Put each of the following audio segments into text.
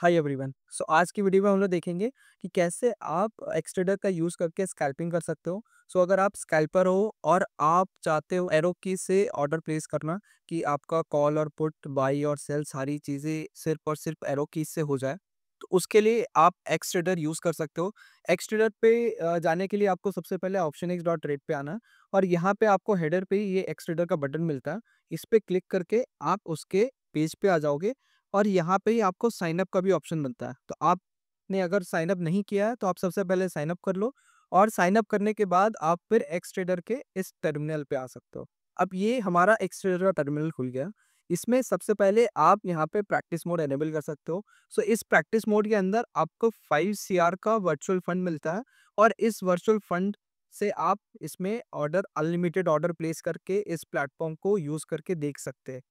Hi everyone. आज की video में हम लोग देखेंगे कि कैसे आप एक्सट्रेडर का यूज़ करके स्कैल्पिंग कर सकते हो। अगर आप स्कैल्पर हो और आप चाहते हो एरो की से ऑर्डर प्लेस करना कि आपका कॉल और पुट बाई और सेल सारी चीज़ें सिर्फ और सिर्फ एरो की से हो जाए, तो उसके लिए आप एक्सट्रेडर यूज़ कर सकते हो। एक्सट्रेडर पे जाने के लिए आपको सबसे पहले ऑप्शन एक्स डॉट ट्रेड पे आना है और यहाँ पे आपको हेडर पे ही ये एक्सट्रेडर का बटन मिलता है। इस पे क्लिक करके आप उसके पेज पे आ जाओगे और यहाँ पे ही आपको साइन अप का भी ऑप्शन मिलता है। तो आपने अगर साइन अप नहीं किया है तो आप सबसे पहले साइन अप कर लो और साइन अप करने के बाद आप फिर एक्सट्रेडर के इस टर्मिनल पे आ सकते हो। अब ये हमारा एक्सट्रेडर का टर्मिनल खुल गया। इसमें सबसे पहले आप यहाँ पे प्रैक्टिस मोड एनेबल कर सकते हो। इस प्रैक्टिस मोड के अंदर आपको 5 सीआर का वर्चुअल फंड मिलता है और इस वर्चुअल फंड से आप इसमें ऑर्डर अनलिमिटेड ऑर्डर प्लेस करके इस प्लेटफॉर्म को यूज़ करके देख सकते हैं।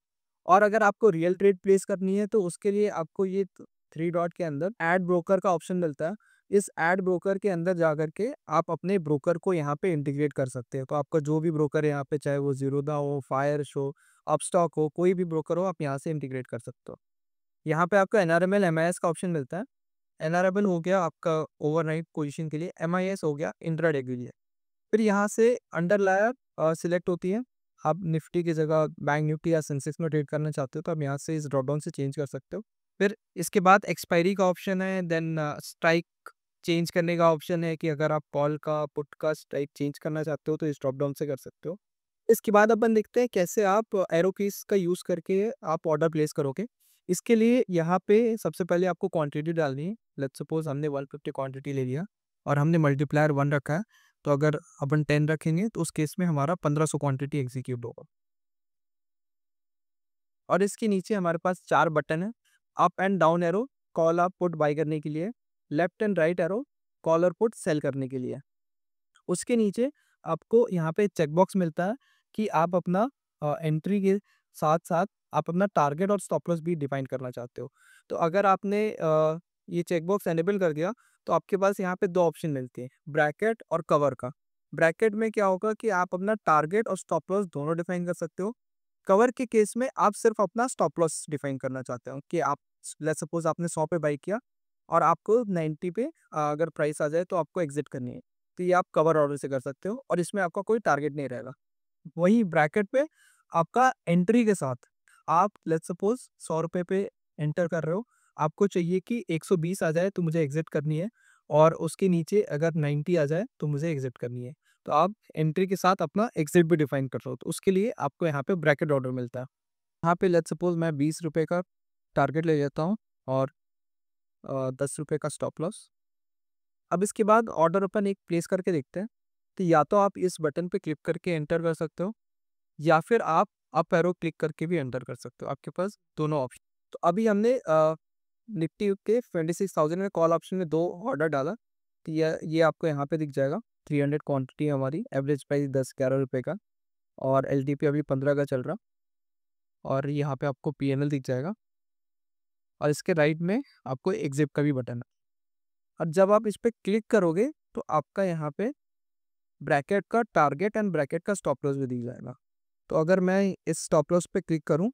और अगर आपको रियल ट्रेड प्लेस करनी है तो उसके लिए आपको ये 3 डॉट के अंदर ऐड ब्रोकर का ऑप्शन मिलता है। इस ऐड ब्रोकर के अंदर जाकर के आप अपने ब्रोकर को यहाँ पे इंटीग्रेट कर सकते हो। तो आपका जो भी ब्रोकर है यहाँ पे, चाहे वो ज़ीरोधा हो, फायर्स हो, अपस्टॉक हो, कोई भी ब्रोकर हो, आप यहाँ से इंटीग्रेट कर सकते हो। यहाँ पे आपको एनआरएमएल, एमआईएस का ऑप्शन मिलता है। एनआरएमएल हो गया आपका ओवरनाइट पोजीशन के लिए, एमआईएस हो गया इंट्राडे के लिए। फिर यहाँ से अंडरलायर सिलेक्ट होती है। आप निफ्टी की जगह बैंक निफ्टी या सेंसेक्स में ट्रेड करना चाहते हो तो आप यहाँ से इस ड्रॉप डाउन से चेंज कर सकते हो। फिर इसके बाद एक्सपायरी का ऑप्शन है, देन स्ट्राइक चेंज करने का ऑप्शन है कि अगर आप कॉल का पुट का स्ट्राइक चेंज करना चाहते हो तो इस ड्रॉप डाउन से कर सकते हो। इसके बाद अपन देखते हैं कैसे आप एरो कीज का यूज़ करके आप ऑर्डर प्लेस करोगे। इसके लिए यहाँ पे सबसे पहले आपको क्वांटिटी डालनी है। लेट्स सपोज हमने 150 क्वांटिटी ले लिया और हमने मल्टीप्लायर 1 रखा है। तो अगर अपन 10 रखेंगे तो उस केस में हमारा 1500 क्वांटिटी एग्जीक्यूट होगा। और इसके नीचे हमारे पास 4 बटन है। Up and down arrow call आप पुट बाय करने के लिए, left and right arrow call और पुट सेल करने के लिए। उसके नीचे आपको यहाँ पे चेक बॉक्स मिलता है कि आप अपना एंट्री के साथ-साथ आप अपना टारगेट और स्टॉप लॉस भी डिफाइन करना चाहते हो। तो अगर आपने ये चेक बॉक्स एनेबल कर दिया तो आपके पास यहाँ पे 2 ऑप्शन मिलते हैं, ब्रैकेट और कवर का। ब्रैकेट में क्या होगा कि आप अपना टारगेट और स्टॉप लॉस दोनों डिफाइन कर सकते हो। कवर के केस में आप सिर्फ अपना स्टॉप लॉस डिफाइन करना चाहते हो कि आप लेट्स सपोज आपने 100 पे बाय किया और आपको 90 पे अगर प्राइस आ जाए तो आपको एग्जिट करनी है। तो ये आप कवर ऑर्डर से कर सकते हो और इसमें आपका कोई टारगेट नहीं रहेगा। वहीं ब्रैकेट पे आपका एंट्री के साथ आप लेट्स सपोज 100 रुपए पे एंटर कर रहे हो, आपको चाहिए कि 120 आ जाए तो मुझे एग्जिट करनी है और उसके नीचे अगर 90 आ जाए तो मुझे एग्जिट करनी है। तो आप एंट्री के साथ अपना एग्जिट भी डिफाइन कर रहे हो, तो उसके लिए आपको यहाँ पे ब्रैकेट ऑर्डर मिलता है। यहाँ पे लेट्स सपोज मैं 20 रुपए का टारगेट ले लेता हूँ और 10 रुपए का स्टॉप लॉस। अब इसके बाद ऑर्डर अपन एक प्लेस करके देखते हैं। तो या तो आप इस बटन पे क्लिक करके एंटर कर सकते हो या फिर आप अप एरो क्लिक करके भी एंटर कर सकते हो। आपके पास दोनों ऑप्शन। तो अभी हमने निफ्टी के 26,000 में कॉल ऑप्शन में 2 ऑर्डर डाला। तो ये आपको यहाँ पे दिख जाएगा। 300 क्वांटिटी है हमारी, एवरेज प्राइस 10-11 रुपए का और एलटीपी अभी 15 का चल रहा और यहाँ पे आपको पीएनएल दिख जाएगा और इसके राइट में आपको एग्जिट का भी बटन है। और जब आप इस पे क्लिक करोगे तो आपका यहाँ पे ब्रैकेट का टारगेट एंड ब्रैकेट का स्टॉप लॉस भी दिख जाएगा। तो अगर मैं इस स्टॉप लॉस पे क्लिक करूँ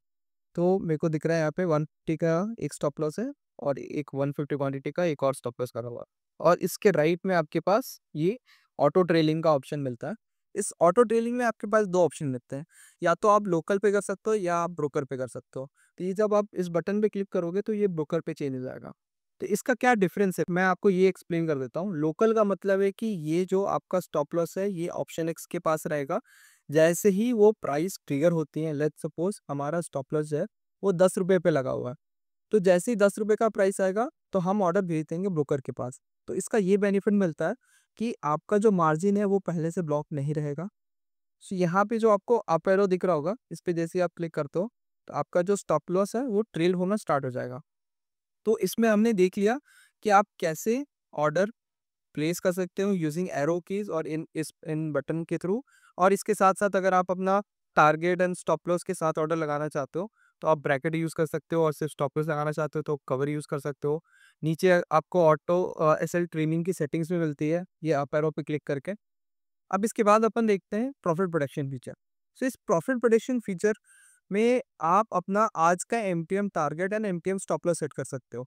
तो मेरे को दिख रहा है यहाँ पे 150 का एक स्टॉप लॉस है और एक 150 क्वांटिटी का एक और स्टॉप लॉस करा हुआ है। और इसके राइट में आपके पास ये ऑटो ट्रेलिंग का ऑप्शन मिलता है। इस ऑटो ट्रेलिंग में आपके पास 2 ऑप्शन मिलते हैं, या तो आप लोकल पे कर सकते हो या आप ब्रोकर पे कर सकते हो। तो ये जब आप इस बटन पे क्लिक करोगे तो ये ब्रोकर पे चेंज हो जाएगा। तो इसका क्या डिफरेंस है मैं आपको ये एक्सप्लेन कर देता हूँ। लोकल का मतलब है कि ये जो आपका स्टॉप लॉस है ये ऑप्शन एक्स के पास रहेगा। जैसे ही वो प्राइस ट्रिगर होती है, लेट्स सपोज हमारा स्टॉप लॉस है वो 10 रुपए पे लगा हुआ है, तो जैसे ही 10 रुपए का प्राइस आएगा तो हम ऑर्डर भेज देंगे ब्रोकर के पास। तो इसका ये बेनिफिट मिलता है कि आपका जो मार्जिन है वो पहले से ब्लॉक नहीं रहेगा। यहाँ पे जो आपको अप एरो दिख रहा होगा, इस पे जैसे ही आप क्लिक करते हो तो आपका जो स्टॉप लॉस है वो ट्रेल होना स्टार्ट हो जाएगा। तो इसमें हमने देख लिया कि आप कैसे ऑर्डर प्लेस कर सकते हो यूजिंग एरो कीज और इन बटन के थ्रू। और इसके साथ साथ अगर आप अपना टारगेट एंड स्टॉप लॉस के साथ ऑर्डर लगाना चाहते हो तो आप ब्रैकेट यूज़ कर सकते हो और सिर्फ स्टॉप लॉस लगाना चाहते हो तो कवर यूज़ कर सकते हो। नीचे आपको ऑटो एसएल ट्रेनिंग की सेटिंग्स भी मिलती है ये अप एरो पे क्लिक करके। अब इसके बाद अपन देखते हैं प्रॉफिट प्रोटेक्शन फीचर। इस प्रॉफिट प्रोटेक्शन फीचर में आप अपना आज का MTM target and MTM stop loss set कर सकते हो।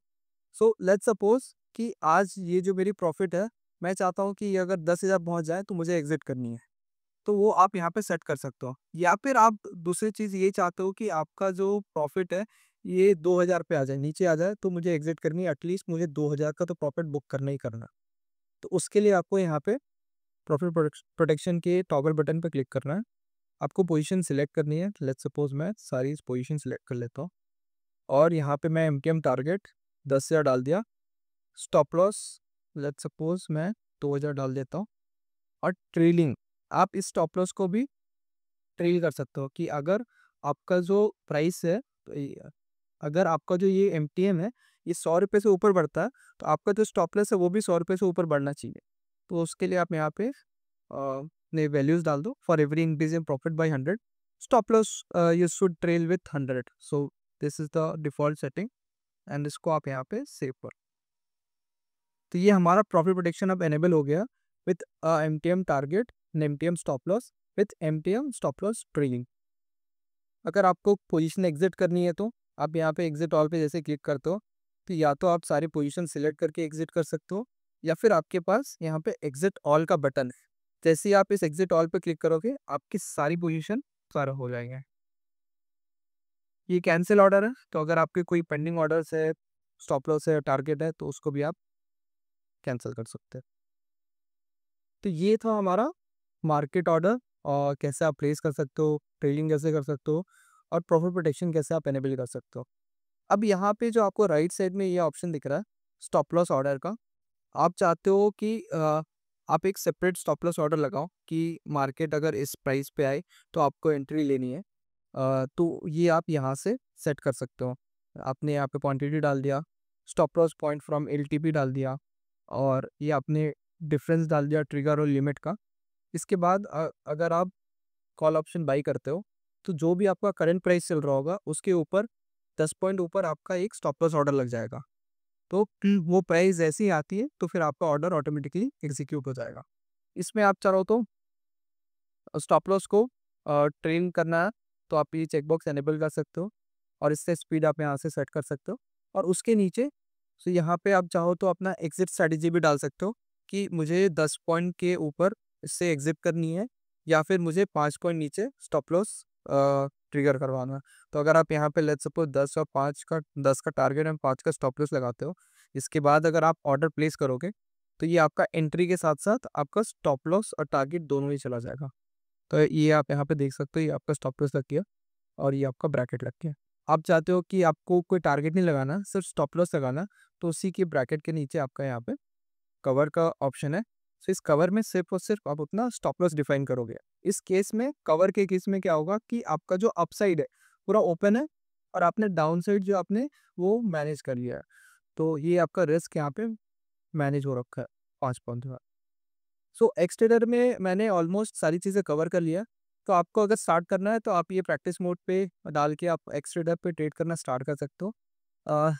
सो लेट्स सपोज कि आज ये जो मेरी प्रॉफिट है, मैं चाहता हूँ कि ये अगर 10,000 पहुँच जाए तो मुझे एग्ज़िट करनी है। तो वो आप यहाँ पे सेट कर सकते हो। या फिर आप दूसरी चीज़ ये चाहते हो कि आपका जो प्रॉफिट है, ये 2,000 पे आ जाए, नीचे आ जाए तो मुझे एग्ज़िट करनी है, एटलीस्ट मुझे 2,000 का तो प्रॉफिट बुक करना ही करना है। तो उसके लिए आपको यहाँ पे प्रॉफिट प्रोटेक्शन के टॉगल बटन पे क्लिक करना है। आपको पोज़ीशन सिलेक्ट करनी है। लेट्स सपोज़ मैं सारी पोज़ीशन सिलेक्ट कर लेता हूँ और यहाँ पे मैं एमटीएम टारगेट 10,000 डाल दिया। स्टॉप लॉस लेट्स सपोज़ मैं 2,000 डाल देता हूँ और ट्रेलिंग, आप इस स्टॉप लॉस को भी ट्रेल कर सकते हो कि अगर आपका जो प्राइस है, तो अगर आपका जो ये एमटीएम है, ये 100 रुपये से ऊपर बढ़ता है, तो आपका जो स्टॉप लॉस है वो भी 100 रुपये से ऊपर बढ़ना चाहिए। तो उसके लिए आप यहाँ पे अपने वैल्यूज़ डाल दो। For every increase in profit by 100 stop loss you should trail with 100। So this is the default setting and इसको आप यहाँ पे सेव कर। तो ये हमारा प्रॉफिट प्रोटेक्शन अब एनेबल हो गया with MTM target and MTM stop loss with MTM stop loss trailing. अगर आपको पोजीशन एग्जिट करनी है तो आप यहाँ पे एग्जिट ऑल पे जैसे क्लिक करते हो, तो या तो आप सारी पोजीशन सिलेक्ट करके एग्जिट कर सकते हो या फिर आपके पास यहाँ पे एग्जिट ऑल का बटन है। जैसे ही आप इस एग्जिट ऑल पे क्लिक करोगे, आपकी सारी पोजीशन सारा हो जाएंगे। ये कैंसिल ऑर्डर है, तो अगर आपके कोई पेंडिंग ऑर्डर्स है, स्टॉप लॉस है, टारगेट है, तो उसको भी आप कैंसिल कर सकते हैं। तो ये था हमारा मार्केट ऑर्डर और कैसे आप प्लेस कर सकते हो, ट्रेडिंग कैसे कर सकते हो और प्रॉफिट प्रोटेक्शन कैसे आप एनेबल कर सकते हो। अब यहाँ पे जो आपको राइट साइड में ये ऑप्शन दिख रहा है स्टॉप लॉस ऑर्डर का, आप चाहते हो कि आप एक सेपरेट स्टॉप लॉस ऑर्डर लगाओ कि मार्केट अगर इस प्राइस पे आए तो आपको एंट्री लेनी है। तो ये आप यहाँ से सेट कर सकते हो। आपने यहाँ पे क्वांटिटी डाल दिया, stop loss point from LTP डाल दिया और ये आपने डिफरेंस डाल दिया ट्रिगर और लिमिट का। इसके बाद अगर आप कॉल ऑप्शन बाई करते हो, तो जो भी आपका करंट प्राइस चल रहा होगा उसके ऊपर 10 पॉइंट ऊपर आपका एक स्टॉप लॉस ऑर्डर लग जाएगा। तो वो प्राइस जैसे ही आती है तो फिर आपका ऑर्डर ऑटोमेटिकली एग्जीक्यूट हो जाएगा। इसमें आप चाहो तो स्टॉप लॉस को ट्रेन करना है तो आप ये चेकबॉक्स एनेबल कर सकते हो और इससे स्पीड आप यहाँ से सेट कर सकते हो। और उसके नीचे तो यहाँ पे आप चाहो तो अपना एग्जिट स्ट्रैटेजी भी डाल सकते हो कि मुझे 10 पॉइंट के ऊपर इससे एग्जिट करनी है या फिर मुझे 5 पॉइंट नीचे स्टॉप लॉस ट्रिगर करवाना है। तो अगर आप यहाँ पे लेट्स सपोज 10 का टारगेट एंड 5 का स्टॉप लॉस लगाते हो, इसके बाद अगर आप ऑर्डर प्लेस करोगे तो ये आपका एंट्री के साथ साथ आपका स्टॉप लॉस और टारगेट दोनों ही चला जाएगा। तो ये आप यहाँ पे देख सकते हो, ये आपका स्टॉप लॉस लग गया और ये आपका ब्रैकेट लग गया। आप चाहते हो कि आपको कोई टारगेट नहीं लगाना, सिर्फ स्टॉप लॉस लगाना, तो उसी के ब्रैकेट के नीचे आपका यहाँ पे कवर का ऑप्शन है। सो इस कवर में सिर्फ और सिर्फ आप अपना स्टॉप लॉस डिफाइन करोगे। इस केस में, कवर के केस में क्या होगा कि आपका जो अपसाइड है पूरा ओपन है और आपने डाउन साइड जो आपने वो मैनेज कर लिया है। तो ये आपका रिस्क यहाँ पे मैनेज हो रखा है 5 पॉइंट। सो एक्सटेंडर में मैंने ऑलमोस्ट सारी चीज़ें कवर कर लिया। तो आपको अगर स्टार्ट करना है तो आप ये प्रैक्टिस मोड पे डाल के आप एक्सटेंडर पे ट्रेड करना स्टार्ट कर सकते हो।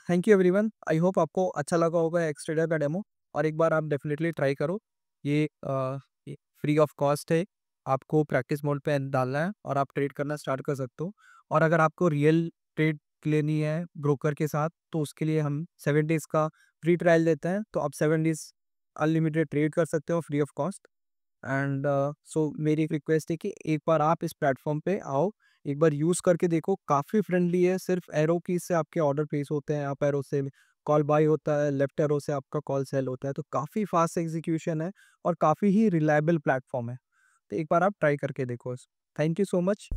Thank you everyone, I hope आपको अच्छा लगा होगा एक्सटेंडर का डेमो और एक बार आप डेफिनेटली ट्राई करो। ये फ्री ऑफ कॉस्ट है, आपको प्रैक्टिस मोड पे डालना है और आप ट्रेड करना स्टार्ट कर सकते हो। और अगर आपको रियल ट्रेड लेनी है ब्रोकर के साथ तो उसके लिए हम 7 डेज़ का फ्री ट्रायल देते हैं, तो आप 7 डेज़ अनलिमिटेड ट्रेड कर सकते हो free of cost. And so मेरी एक रिक्वेस्ट है कि एक बार आप इस प्लेटफॉर्म पे आओ, एक बार यूज़ करके देखो, काफ़ी फ्रेंडली है। सिर्फ एरो की से आपके ऑर्डर प्लेस होते हैं, अप एरो से कॉल बाय होता है, लेफ्ट एरो से आपका कॉल सेल होता है, तो काफ़ी फास्ट एग्जीक्यूशन है और काफ़ी ही रिलायबल प्लेटफॉर्म है। तो एक बार आप ट्राई करके देखो। Thank you so much.